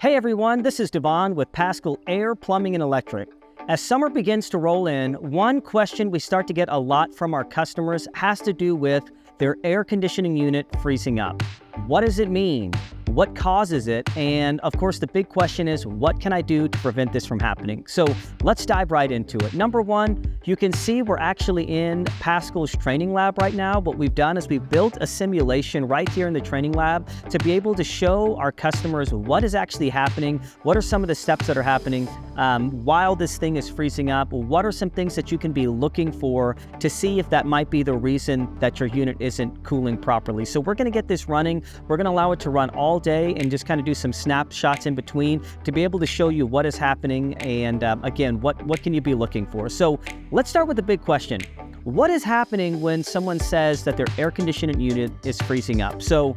Hey everyone, this is Devon with Pascal Air, Plumbing and Electric. As summer begins to roll in, one question we start to get a lot from our customers has to do with their air conditioning unit freezing up. What does it mean? What causes it? And of course, the big question is, what can I do to prevent this from happening? So let's dive right into it. Number one, you can see we're actually in Pascal's training lab right now. What we've done is we've built a simulation right here in the training lab to be able to show our customers what is actually happening, what are some of the steps that are happening while this thing is freezing up, what are some things that you can be looking for to see if that might be the reason that your unit isn't cooling properly. So we're gonna get this running. We're gonna allow it to run all day and just kind of do some snapshots in between to be able to show you what is happening and again, what can you be looking for. So let's start with the big question. What is happening when someone says that their air conditioning unit is freezing up? So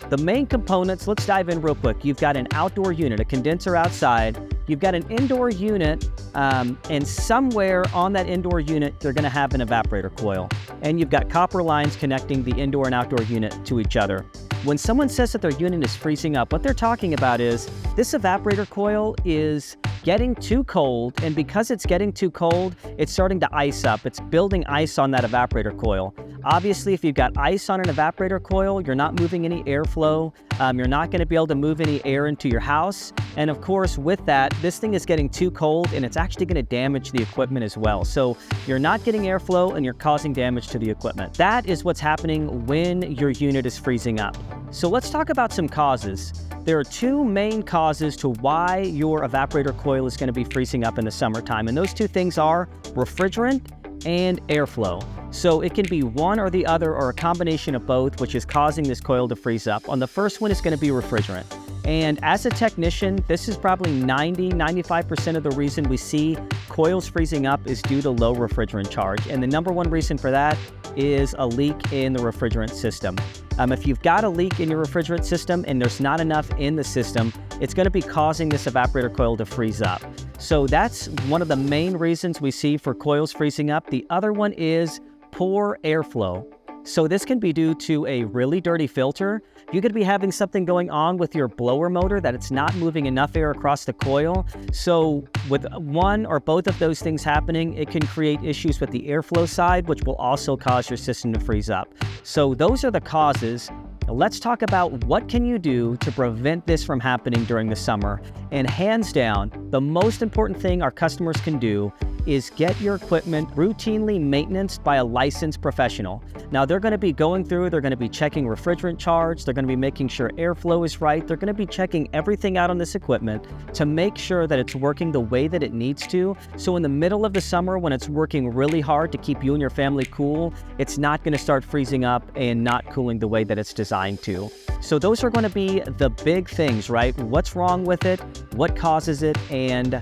the main components, let's dive in real quick. You've got an outdoor unit, a condenser outside. You've got an indoor unit, and somewhere on that indoor unit, they're gonna have an evaporator coil. And you've got copper lines connecting the indoor and outdoor unit to each other. When someone says that their unit is freezing up, what they're talking about is this evaporator coil is getting too cold, and because it's getting too cold, it's starting to ice up. It's building ice on that evaporator coil. Obviously, if you've got ice on an evaporator coil, you're not moving any airflow. You're not going to be able to move any air into your house. And of course, with that, this thing is getting too cold and it's actually going to damage the equipment as well. So you're not getting airflow and you're causing damage to the equipment. That is what's happening when your unit is freezing up. So let's talk about some causes. There are two main causes to why your evaporator coil is going to be freezing up in the summertime. And those two things are refrigerant and airflow. So it can be one or the other or a combination of both, which is causing this coil to freeze up. On the first one, it's going to be refrigerant. And as a technician, this is probably 95% of the reason we see coils freezing up is due to low refrigerant charge. And the number one reason for that is a leak in the refrigerant system. If you've got a leak in your refrigerant system and there's not enough in the system, it's going to be causing this evaporator coil to freeze up. So that's one of the main reasons we see for coils freezing up. The other one is poor airflow. So this can be due to a really dirty filter. You could be having something going on with your blower motor that it's not moving enough air across the coil. So with one or both of those things happening, it can create issues with the airflow side, which will also cause your system to freeze up. So those are the causes. Let's talk about what can you do to prevent this from happening during the summer. And hands down, the most important thing our customers can do is get your equipment routinely maintained by a licensed professional. Now they're going to be going through, they're going to be checking refrigerant charge, they're going to be making sure airflow is right, they're going to be checking everything out on this equipment to make sure that it's working the way that it needs to. So in the middle of the summer when it's working really hard to keep you and your family cool, it's not going to start freezing up and not cooling the way that it's designed to. So those are going to be the big things, right? What's wrong with it? What causes it? And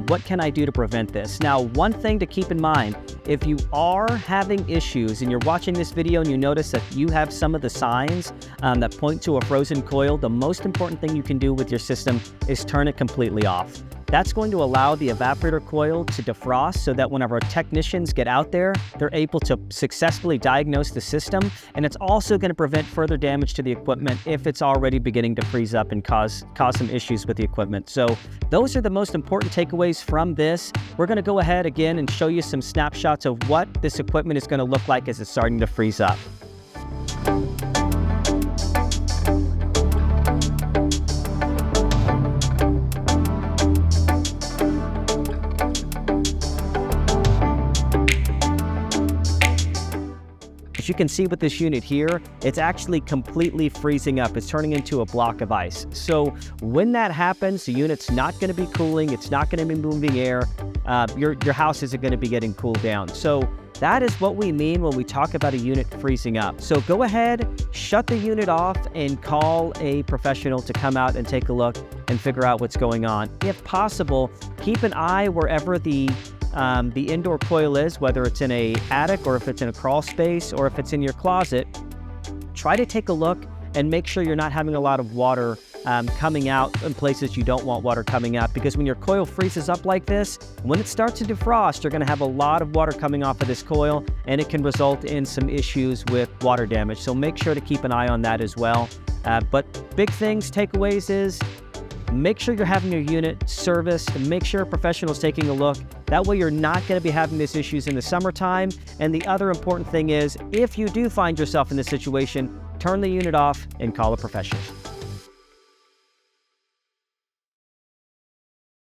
what can I do to prevent this? Now, one thing to keep in mind, if you are having issues and you're watching this video and you notice that you have some of the signs that point to a frozen coil, the most important thing you can do with your system is turn it completely off. That's going to allow the evaporator coil to defrost so that whenever technicians get out there, they're able to successfully diagnose the system. And it's also going to prevent further damage to the equipment if it's already beginning to freeze up and cause some issues with the equipment. So those are the most important takeaways from this. We're going to go ahead again and show you some snapshots of what this equipment is going to look like as it's starting to freeze up. As you can see with this unit here, it's actually completely freezing up. It's turning into a block of ice. So when that happens, the unit's not going to be cooling. It's not going to be moving air. Your house isn't going to be getting cooled down. So that is what we mean when we talk about a unit freezing up. So go ahead, shut the unit off and call a professional to come out and take a look and figure out what's going on. If possible, keep an eye wherever the indoor coil is, whether it's in an attic or if it's in a crawl space or if it's in your closet. Try to take a look and make sure you're not having a lot of water coming out in places you don't want water coming out, because when your coil freezes up like this, when it starts to defrost, you're going to have a lot of water coming off of this coil and it can result in some issues with water damage. So make sure to keep an eye on that as well. But big things, takeaways is make sure you're having your unit serviced and make sure a professional is taking a look. That way you're not going to be having these issues in the summertime. And the other important thing is, if you do find yourself in this situation, turn the unit off and call a professional.